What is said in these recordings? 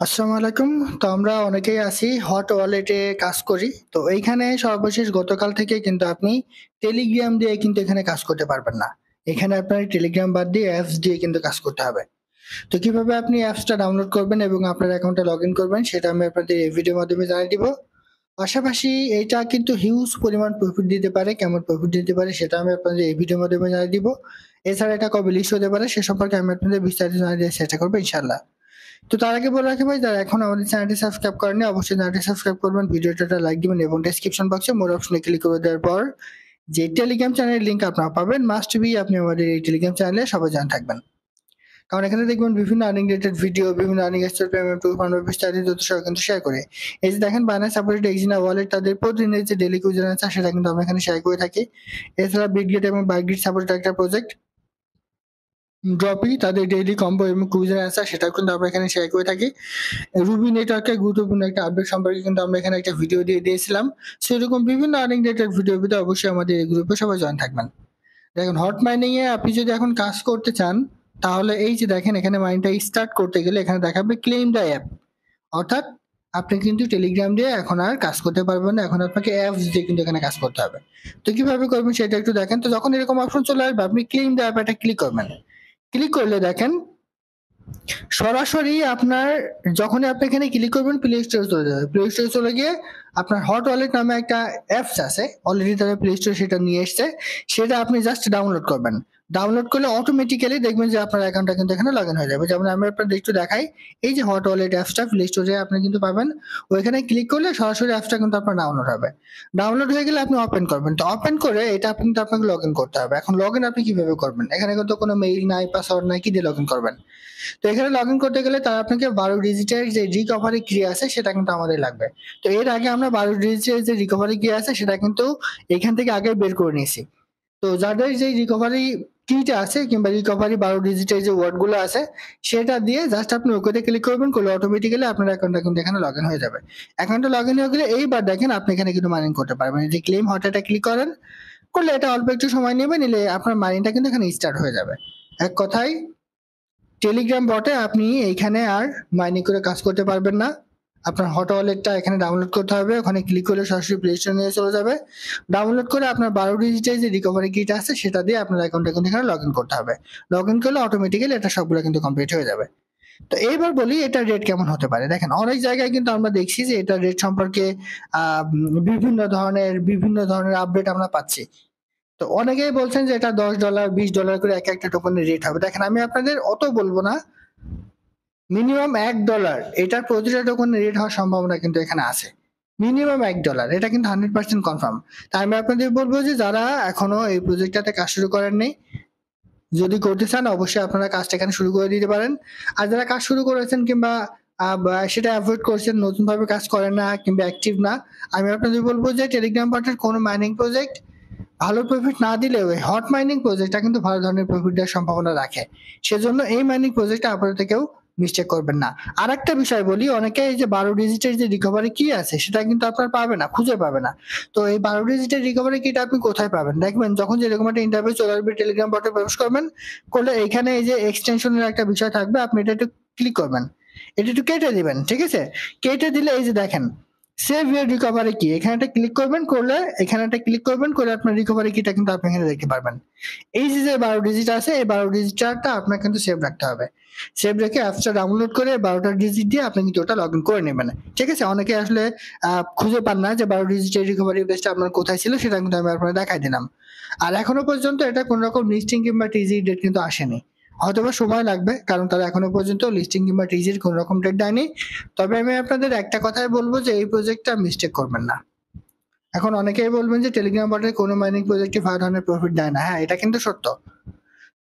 আসসালামু আলাইকুম। তো আমরা অনেকেই আছি হট ওয়ালেটে কাজ করি। তো এইখানে সর্বশেষ গতকাল থেকে কিন্তু আপনি টেলিগ্রাম দিয়ে কিন্তু এখানে কাজ করতে পারবেন না। এখানে আপনার টেলিগ্রাম বাদ দিয়ে অ্যাপস দিয়ে কিন্তু কাজ করতে হবে। তো কিভাবে আপনি অ্যাপসটা ডাউনলোড করবেন এবং আপনার অ্যাকাউন্টে লগইন করবেন সেটা আমি আপনাদের এই ভিডিওর মাধ্যমে জানিয়ে দিব। পাশাপাশি এটা কিন্তু হিউজ পরিমাণ প্রফিট দিতে পারে। কেমন প্রফিট দিতে পারে সেটা আমি আপনাদের এই ভিডিওর মাধ্যমে জানিয়ে দিব। এছাড়া এটা কবে লিস্ট হতে পারে সে সম্পর্কে আমি আপনাদের বিস্তারিত জানিয়ে দেওয়ার চেষ্টা করব ইনশাআল্লাহ। তো তার আগে বলে রাখি ভাই, যারা এখন আমাদের চ্যানেলটি সাবস্ক্রাইব করেননি অবশ্যই চ্যানেলটি সাবস্ক্রাইব করবেন, ভিডিওটা লাইক দিবেন এবং ডেসক্রিপশন বক্সে মোর অপশনে ক্লিক করে দেওয়ার পর যে টেলিগ্রাম চ্যানেলের লিংক আপনারা পাবেন, মাস্ট বি আপনি আমাদের এই টেলিগ্রাম চ্যানেলে সবাই জানা থাকবেন। কারণ এখানে দেখবেন বিভিন্ন আর্নিং রিলেটেড ভিডিও, বিভিন্ন আর্নিং এক্সট্রা পেমেন্ট প্রুফ আমরা বিস্তারিত তথ্য সহ কিন্তু শেয়ার করে। এই যে দেখেন বাইন্যান্স সাপোর্টেড এক্সিনা ওয়ালেট তাদের প্রতিদিনের যে ডেইলি ইউজার আছে সেটা কিন্তু আমরা এখানে শেয়ার করে থাকি। এছাড়া বিটগেট এবং বাইটগেট সাপোর্টেড একটা প্রজেক্ট ড্রপি তাদের ডেইলি কম্বো এবং কুইজের অ্যান্সার সেটাও কিন্তু আমরা এখানে শেয়ার করে থাকি। রুবি নেটওয়ার্কের গুরুত্বপূর্ণ একটা আপডেট সম্পর্কে কিন্তু আমরা এখানে একটা ভিডিও দিয়ে দিয়েছিলাম। সেরকম বিভিন্ন আর্নিং রিলেটেড ভিডিও পেতে অবশ্যই আমাদের এই গ্রুপে সবাই জয়েন থাকবেন। দেখেন হট মাইনিং এ আপনি যদি এখন কাজ করতে চান তাহলে এই যে দেখেন এখানে মাইনটা স্টার্ট করতে গেলে এখানে দেখাবে ক্লেম দ্য অ্যাপ, অর্থাৎ আপনি কিন্তু টেলিগ্রাম দিয়ে এখন আর কাজ করতে পারবেন না, এখন আপনাকে অ্যাপস দিয়ে কিন্তু এখানে কাজ করতে হবে। তো কিভাবে করবেন সেটা একটু দেখেন। তো যখন এরকম অপশন চলে আসবে আপনি ক্লেম দ্য অ্যাপ এটা ক্লিক করবেন। ক্লিক করলে দেখেন সরাসরি আপনার যখনই আপনি এখানে ক্লিক করবেন প্লে স্টোরে চলে যাবে। প্লে স্টোরে চলে গিয়ে আপনার হট ওয়ালেট নামে একটা অ্যাপস আছে, অলরেডি তারা প্লে স্টোরে সেটা নিয়ে এসছে, সেটা আপনি জাস্ট ডাউনলোড করবেন। ডাউনলোড করলে অটোমেটিক্যালি দেখবেন যে আপনার অ্যাকাউন্টটা কিন্তু এখানে লগ ইন হয়ে যাবে। যেমন আমি আপনাদের একটু দেখাই, এই যে হট ওয়ালেট অ্যাপসটা প্লে স্টোরে আপনি কিন্তু পাবেন, ওইখানে ক্লিক করলে সরাসরি অ্যাপসটা কিন্তু আপনার ডাউনলোড হবে। ডাউনলোড হয়ে গেলে আপনি ওপেন করবেন। তো ওপেন করে এটা কিন্তু আপনাকে লগ ইন করতে হবে। এখন লগ ইন আপনি কিভাবে করবেন? এখানে কিন্তু কোনো মেইল নাই, পাসওয়ার্ড নাই, কি দিয়ে লগ ইন করবেন? তো এখানে লগ ইন করতে গেলে তারা আপনাকে 12 ডিজিটের যে রিকভারি কি আছে সেটা কিন্তু আমাদের লাগবে। তো এর আগে আমরা 12 ডিজিটের যে রিকভারি কি আছে সেটা কিন্তু এখান থেকে আগে বের করে নিয়েছি। তো যাদের যে রিকভারি কিটা আছে কিংবা রিকভারি 12 ডিজিটের যে ওয়ার্ড গুলো আছে সেটা দিয়ে জাস্ট আপনি ওকেতে ক্লিক করবেন, করলে অটোমেটিক্যালি আপনার অ্যাকাউন্টটা কিন্তু এখানে লগ ইন হয়ে যাবে। অ্যাকাউন্টে লগ ইন হয়ে গেলে এইবার দেখেন আপনি এখানে কিন্তু মাইনিং করতে পারবেন। এই যে ক্লেম হট এটা ক্লিক করেন, করলে এটা অল্প একটু সময় নেবে, নিলে আপনার মাইনিংটা কিন্তু এখানে স্টার্ট হয়ে যাবে। এক কথায় টেলিগ্রাম বটে আপনি এইখানে আর মাইনিং করে কাজ করতে পারবেন না। আপনার হট ওয়ালেটটা এখানে ডাউনলোড করতে হবে, ওখানে ক্লিক করলে সরাসরি প্লে স্টোরে নিয়ে চলে যাবে। ডাউনলোড করে আপনার 12 ডিজিটের যে রিকভারি কিট আছে সেটা দিয়ে আপনার অ্যাকাউন্টে কিন্তু এখানে লগ ইন করতে হবে। লগ ইন করলে অটোমেটিক্যালি এটা সবগুলো কিন্তু কমপ্লিট হয়ে যাবে। তো এইবার বলি এটার রেট কেমন হতে পারে। দেখেন অনেক জায়গায় কিন্তু আমরা দেখছি যে এটার রেট সম্পর্কে বিভিন্ন ধরনের আপডেট আমরা পাচ্ছি। তো অনেকেই বলছেন যে এটা $10 $20 করে এক একটা টোকেনের রেট হবে। দেখেন আমি আপনাদের অত বলবো না, মিনিমাম $1 এটার প্রতিটা টোকেনের রেট হওয়ার সম্ভাবনা কিন্তু এখানে আছে। মিনিমাম $1 এটা কিন্তু 100% কনফার্ম। তাই আমি আপনাদের বলবো যে যারা এখনো এই প্রজেক্টটাতে কাজ শুরু করেননি, যদি করতে চান অবশ্যই আপনারা কাজটা এখানে শুরু করে দিতে পারেন। আর যারা কাজ শুরু করেছেন কিংবা সেটা অ্যাভয়েড করছেন, নতুন ভাবে কাজ করেন না কিংবা অ্যাক্টিভ না, আমি আপনাদের বলবো যে টেলিগ্রাম বটের কোনো মাইনিং প্রজেক্ট ভালো প্রফিট না দিলেও এই হট মাইনিং প্রজেক্টটা কিন্তু ভালো ধরনের প্রফিট দেওয়ার সম্ভাবনা রাখে। সেজন্য এই মাইনিং প্রজেক্টটা আপাতত কেউ মিস্টেক করবেন না। আর একটা বিষয় বলি, অনেকে এই যে 12 ডিজিটের যে রিকভারি কি আছে সেটা কিন্তু আপনার পাবে না, খুঁজে পাবে না। তো এই 12 ডিজিটের রিকভারি কিটা আপনি কোথায় পাবেন? দেখবেন যখন যেরকম একটা ইন্টারভিউ চলে আসবে টেলিগ্রাম বটে প্রবেশ করবেন, করলে এইখানে এই যে এক্সটেনশনের একটা বিষয় থাকবে, আপনি এটা একটু ক্লিক করবেন, এটা একটু কেটে দিবেন, ঠিক আছে? কেটে দিলে এই যে দেখেন সেভ ইউর রিকভারি কি, এখানে একটা ক্লিক করবেন, করলে এখানে একটা ক্লিক করবেন, করে আপনার রিকভারি কিটা কিন্তু আপনি এখানে দেখতে পারবেন। এই যে 12 ডিজিট আছে এই 12 ডিজিটটা আপনার কিন্তু সেভ রাখতে হবে। সেভ রেখে অ্যাপসটা ডাউনলোড করে 12টা ডিজিট দিয়ে আপনি কিন্তু ওটা লগ ইন করে নেবেন, ঠিক আছে? অনেকে আসলে খুঁজে পান না যে 12 ডিজিটের রিকভারি পেজটা আপনার কোথায় ছিল, সেটা কিন্তু আমি আপনার দেখাই দিলাম। আর এখনো পর্যন্ত এটা কোন রকম লিস্টিং কিংবা টিজি ডেট কিন্তু আসেনি, হয়তোবা সময় লাগবে, কারণ তারা এখনো পর্যন্ত লিস্টিং কিংবা টিজির কোন রকম ডেট দেয়নি। তবে আমি আপনাদের একটা কথাই বলবো যে এই প্রজেক্টটা মিস্টেক করবেন না। এখন অনেকেই বলবেন যে টেলিগ্রাম বটের কোনো মাইনিং প্রজেক্টে ভালো ধরনের প্রফিট দেয় না, হ্যাঁ এটা কিন্তু সত্য।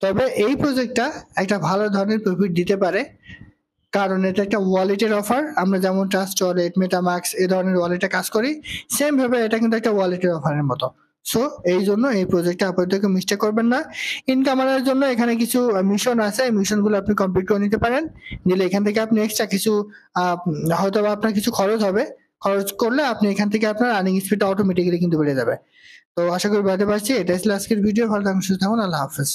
তবে এই প্রজেক্টটা একটা ভালো ধরনের প্রফিট দিতে পারে, কারণ এটা একটা ওয়ালেটের অফার। আমরা যেমন ট্রাস্ট ওয়ালেট, মেটামাক্স এই ধরনের ওয়ালেটে কাজ করি, সেম ভাবে এটা কিন্তু একটা ওয়ালেটের অফারের মতো। সো এই জন্য এই প্রজেক্টটা আপাতত মিস্টেক করবেন না। ইনকাম আনার জন্য এখানে কিছু মিশন আছে, এই মিশনগুলো আপনি কমপ্লিট করে নিতে পারেন। নিলে এখান থেকে আপনি এক্সট্রা কিছু হয়তো বা আপনার কিছু খরচ হবে, খরচ করলে আপনি এখান থেকে আপনার আর্নিং স্পিডটা অটোমেটিক্যালি কিন্তু বেড়ে যাবে। তো আশা করি বুঝতে পারছি। এটা ছিল আজকের ভিডিও। ভালো থাকুন, সুস্থ থাকুন, আল্লাহ হাফেজ।